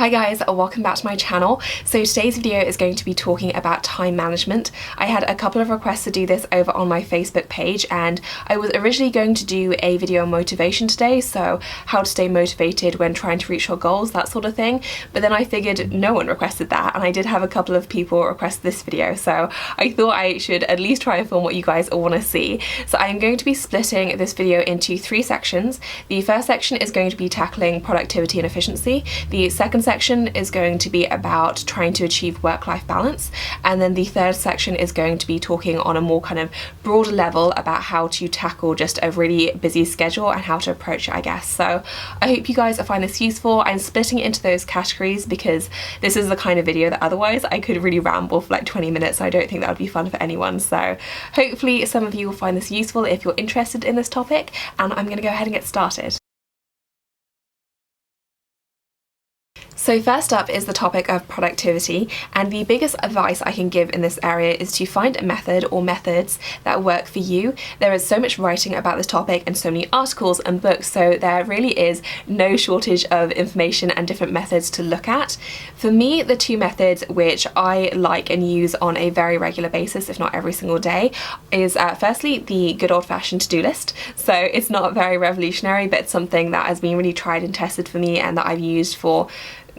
Hi guys, welcome back to my channel. So today's video is going to be talking about time management. I had a couple of requests to do this over on my Facebook page, and I was originally going to do a video on motivation today, so how to stay motivated when trying to reach your goals, that sort of thing. But then I figured no one requested that, and I did have a couple of people request this video, so I thought I should at least try and film what you guys all want to see. So I'm going to be splitting this video into 3 sections. The first section is going to be tackling productivity and efficiency. The second section is going to be about trying to achieve work-life balance, and then the third section is going to be talking on a more kind of broader level about how to tackle just a really busy schedule and how to approach it, I guess. So I hope you guys find this useful. I'm splitting it into those categories because this is the kind of video that otherwise I could really ramble for like 20 minutes. So I don't think that would be fun for anyone. So hopefully some of you will find this useful if you're interested in this topic, and I'm going to go ahead and get started. So first up is the topic of productivity, and the biggest advice I can give in this area is to find a method or methods that work for you. There is so much writing about this topic and so many articles and books, so there really is no shortage of information and different methods to look at. For me, the 2 methods which I like and use on a very regular basis, if not every single day, is firstly the good old-fashioned to-do list. So it's not very revolutionary, but it's something that has been really tried and tested for me and that I've used for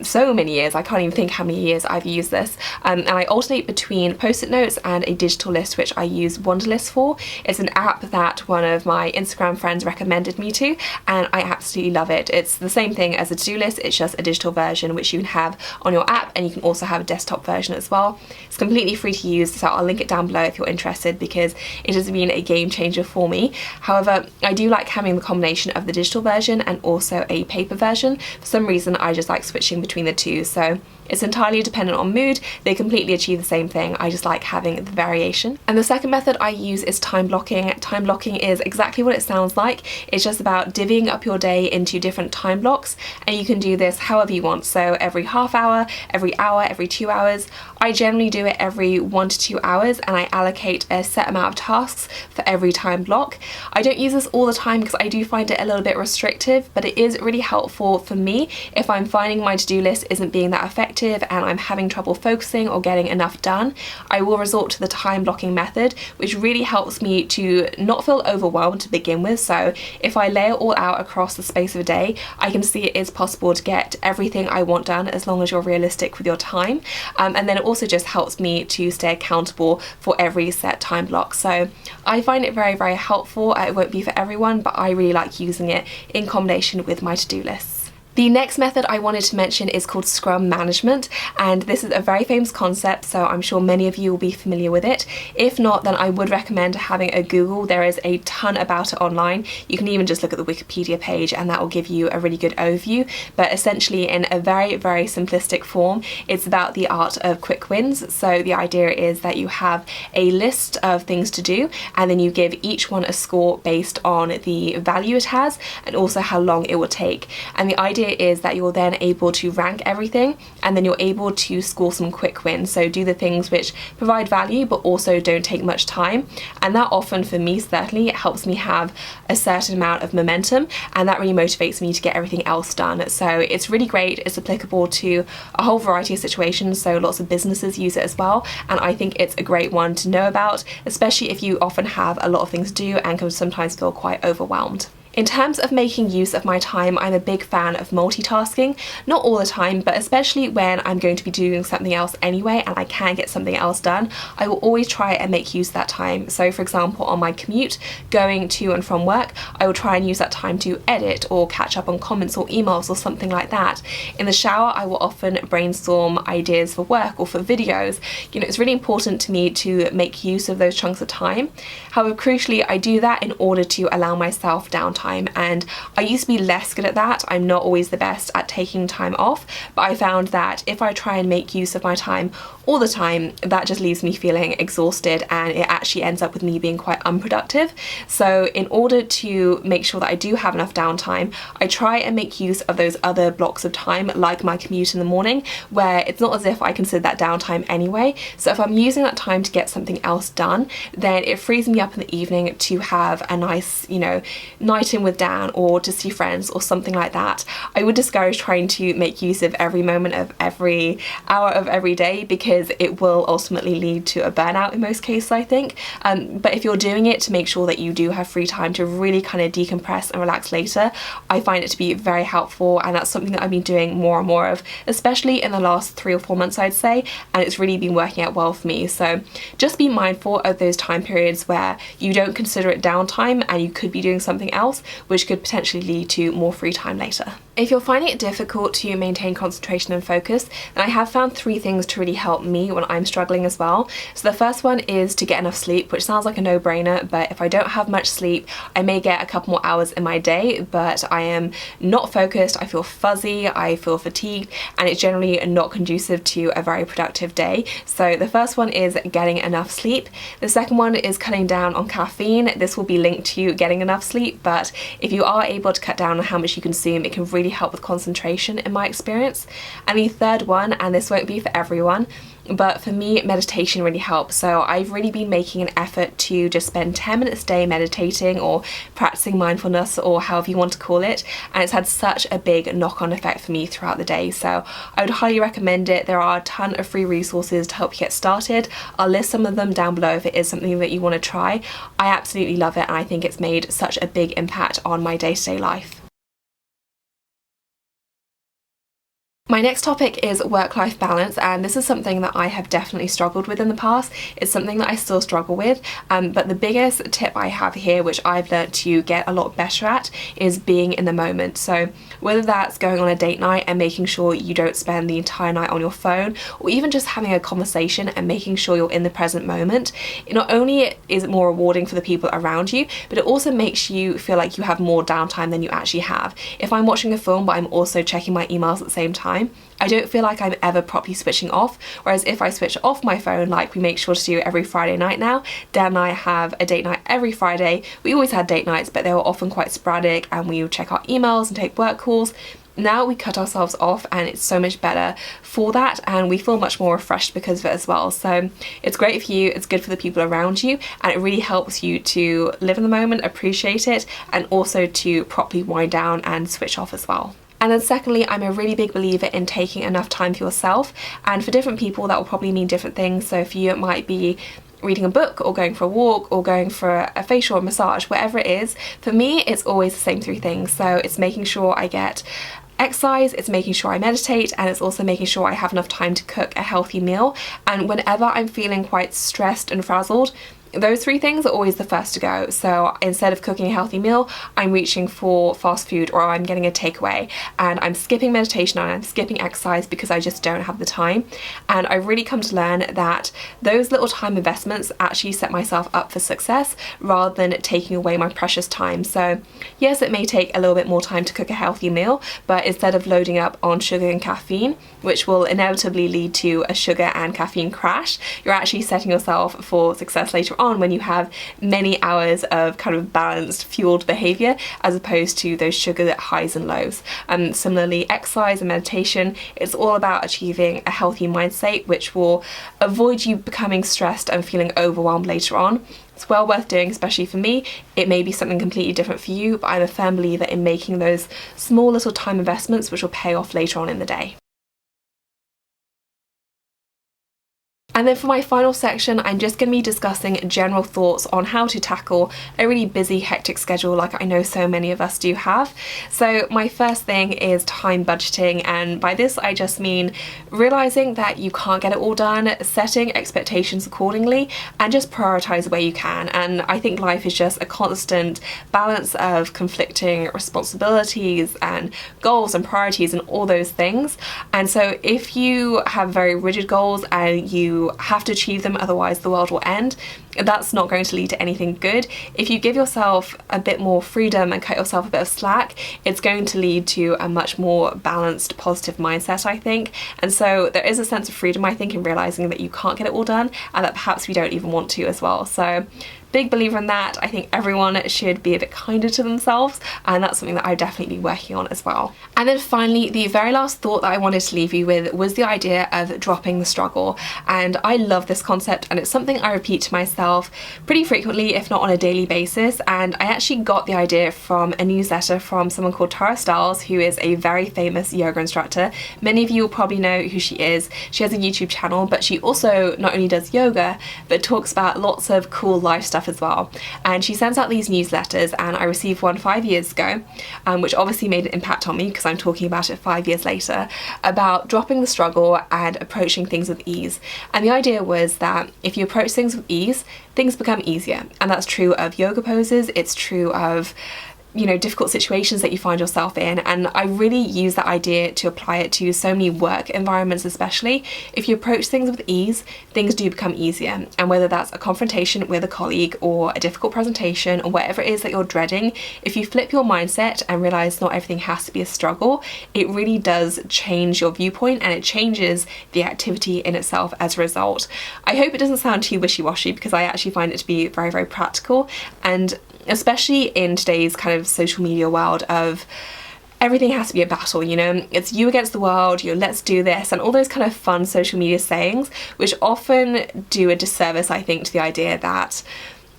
so many years. I can't even think how many years I've used this, and I alternate between post-it notes and a digital list, which I use Wunderlist for. It's an app that one of my Instagram friends recommended me to, and I absolutely love it. It's the same thing as a to-do list, it's just a digital version which you can have on your app, and you can also have a desktop version as well. It's completely free to use, so I'll link it down below if you're interested, because it has been a game changer for me. However, I do like having the combination of the digital version and also a paper version. For some reason I just like switching between the two, so it's entirely dependent on mood. They completely achieve the same thing. I just like having the variation. And the second method I use is time blocking. Time blocking is exactly what it sounds like. It's just about divvying up your day into different time blocks, and you can do this however you want. So every half hour, every 2 hours. I generally do it every 1 to 2 hours, and I allocate a set amount of tasks for every time block. I don't use this all the time because I do find it a little bit restrictive, but it is really helpful for me if I'm finding my to-do list isn't being that effective and I'm having trouble focusing or getting enough done. I will resort to the time blocking method, which really helps me to not feel overwhelmed to begin with. So if I lay it all out across the space of a day, I can see it is possible to get everything I want done as long as you're realistic with your time. And then it also just helps me to stay accountable for every set time block. So I find it very, very helpful. It won't be for everyone, but I really like using it in combination with my to-do lists. The next method I wanted to mention is called Scrum management, and this is a very famous concept, so I'm sure many of you will be familiar with it. If not, then I would recommend having a Google. There is a ton about it online. You can even just look at the Wikipedia page and that will give you a really good overview, but essentially in a very, very simplistic form, it's about the art of quick wins. So the idea is that you have a list of things to do, and then you give each one a score based on the value it has and also how long it will take. And the idea is that you're then able to rank everything, and then you're able to score some quick wins. So do the things which provide value but also don't take much time, and that often, for me certainly, it helps me have a certain amount of momentum, and that really motivates me to get everything else done. So it's really great. It's applicable to a whole variety of situations, so lots of businesses use it as well, and I think it's a great one to know about, especially if you often have a lot of things to do and can sometimes feel quite overwhelmed. In terms of making use of my time, I'm a big fan of multitasking. Not all the time, but especially when I'm going to be doing something else anyway and I can get something else done, I will always try and make use of that time. So for example, on my commute going to and from work, I will try and use that time to edit or catch up on comments or emails or something like that. In the shower, I will often brainstorm ideas for work or for videos. You know, it's really important to me to make use of those chunks of time. However, crucially, I do that in order to allow myself downtime, and I used to be less good at that. I'm not always the best at taking time off, but I found that if I try and make use of my time all the time, that just leaves me feeling exhausted, and it actually ends up with me being quite unproductive. So in order to make sure that I do have enough downtime, I try and make use of those other blocks of time, like my commute in the morning, where it's not as if I consider that downtime anyway. So if I'm using that time to get something else done, then it frees me up in the evening to have a nice, you know, night in with Dan or to see friends or something like that, I would discourage trying to make use of every moment of every hour of every day, because it will ultimately lead to a burnout in most cases, I think. But if you're doing it to make sure that you do have free time to really kind of decompress and relax later, I find it to be very helpful, and that's something that I've been doing more and more of, especially in the last 3 or 4 months, I'd say, and it's really been working out well for me. So just be mindful of those time periods where you don't consider it downtime and you could be doing something else, which could potentially lead to more free time later. If you're finding it difficult to maintain concentration and focus, then I have found 3 things to really help me when I'm struggling as well. So the first one is to get enough sleep, which sounds like a no-brainer, but if I don't have much sleep, I may get a couple more hours in my day, but I am not focused, I feel fuzzy, I feel fatigued, and it's generally not conducive to a very productive day. So the first one is getting enough sleep. The second one is cutting down on caffeine. This will be linked to getting enough sleep, but if you are able to cut down on how much you consume, it can really help with concentration in my experience. And the third one, and this won't be for everyone, but for me, meditation really helps. So I've really been making an effort to just spend 10 minutes a day meditating or practicing mindfulness, or however you want to call it, and it's had such a big knock-on effect for me throughout the day. So I would highly recommend it. There are a ton of free resources to help you get started. I'll list some of them down below if it is something that you want to try. I absolutely love it, and I think it's made such a big impact on my day-to-day life. My next topic is work-life balance, and this is something that I have definitely struggled with in the past. It's something that I still struggle with, but the biggest tip I have here, which I've learned to get a lot better at, is being in the moment. So whether that's going on a date night and making sure you don't spend the entire night on your phone, or even just having a conversation and making sure you're in the present moment, not only is it more rewarding for the people around you, but it also makes you feel like you have more downtime than you actually have. If I'm watching a film but I'm also checking my emails at the same time, I don't feel like I'm ever properly switching off, whereas if I switch off my phone, like we make sure to do every Friday night now, Dan and I have a date night every Friday. We always had date nights, but they were often quite sporadic, and we would check our emails and take work calls. Now we cut ourselves off, and it's so much better for that, and we feel much more refreshed because of it as well. So it's great for you, it's good for the people around you, and it really helps you to live in the moment, appreciate it, and also to properly wind down and switch off as well. And then secondly, I'm a really big believer in taking enough time for yourself, and for different people that will probably mean different things. So for you it might be reading a book, or going for a walk, or going for a facial or massage, whatever it is. For me, it's always the same 3 things. So it's making sure I get exercise, it's making sure I meditate, and it's also making sure I have enough time to cook a healthy meal. And whenever I'm feeling quite stressed and frazzled, those 3 things are always the first to go. So instead of cooking a healthy meal, I'm reaching for fast food, or I'm getting a takeaway, and I'm skipping meditation and I'm skipping exercise because I just don't have the time. And I've really come to learn that those little time investments actually set myself up for success rather than taking away my precious time. So yes, it may take a little bit more time to cook a healthy meal, but instead of loading up on sugar and caffeine, which will inevitably lead to a sugar and caffeine crash, you're actually setting yourself for success later on when you have many hours of kind of balanced, fueled behavior, as opposed to those sugar highs and lows. Similarly, exercise and meditation, it's all about achieving a healthy mindset, which will avoid you becoming stressed and feeling overwhelmed later on. It's well worth doing, especially for me. It may be something completely different for you, but I'm a firm believer in making those small little time investments which will pay off later on in the day. And then for my final section, I'm just going to be discussing general thoughts on how to tackle a really busy, hectic schedule like I know so many of us do have. So my first thing is time budgeting, and by this I just mean realising that you can't get it all done, setting expectations accordingly, and just prioritise where you can. And I think life is just a constant balance of conflicting responsibilities and goals and priorities and all those things. And so if you have very rigid goals and you have to achieve them, otherwise the world will end, that's not going to lead to anything good. If you give yourself a bit more freedom and cut yourself a bit of slack, it's going to lead to a much more balanced, positive mindset, I think. And so there is a sense of freedom, I think, in realising that you can't get it all done, and that perhaps we don't even want to as well. So big believer in that. I think everyone should be a bit kinder to themselves, and that's something that I've definitely been working on as well. And then finally, the very last thought that I wanted to leave you with was the idea of dropping the struggle. And I love this concept, and it's something I repeat to myself pretty frequently, if not on a daily basis. And I actually got the idea from a newsletter from someone called Tara Stiles, who is a very famous yoga instructor. Many of you will probably know who she is. She has a YouTube channel, but she also not only does yoga, but talks about lots of cool life stuff as well. And she sends out these newsletters, and I received one 5 years ago, which obviously made an impact on me because I'm talking about it 5 years later, about dropping the struggle and approaching things with ease. And the idea was that if you approach things with ease, things become easier. And that's true of yoga poses, it's true of, you know, difficult situations that you find yourself in. And I really use that idea to apply it to so many work environments, especially. If you approach things with ease, things do become easier. And whether that's a confrontation with a colleague or a difficult presentation or whatever it is that you're dreading, if you flip your mindset and realize not everything has to be a struggle, it really does change your viewpoint, and it changes the activity in itself as a result. I hope it doesn't sound too wishy-washy, because I actually find it to be very, very practical. And especially in today's kind of social media world of everything has to be a battle, you know, it's you against the world, you know, let's do this, and all those kind of fun social media sayings, which often do a disservice, I think, to the idea that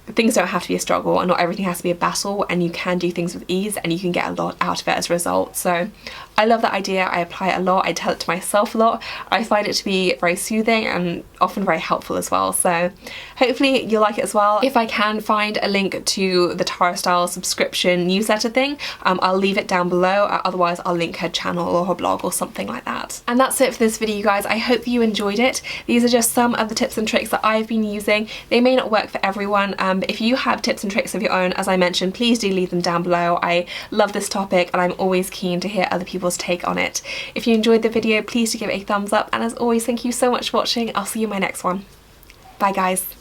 things don't have to be a struggle and not everything has to be a battle, and you can do things with ease and you can get a lot out of it as a result. So I love that idea, I apply it a lot, I tell it to myself a lot, I find it to be very soothing and often very helpful as well. So hopefully you'll like it as well. If I can find a link to the Tara Stiles subscription newsletter thing, I'll leave it down below, otherwise I'll link her channel or her blog or something like that. And that's it for this video, you guys. I hope you enjoyed it. These are just some of the tips and tricks that I've been using. They may not work for everyone, but if you have tips and tricks of your own, as I mentioned, please do leave them down below. I love this topic and I'm always keen to hear other people's take on it. If you enjoyed the video, please do give it a thumbs up, and as always, thank you so much for watching. I'll see you in my next one. Bye guys.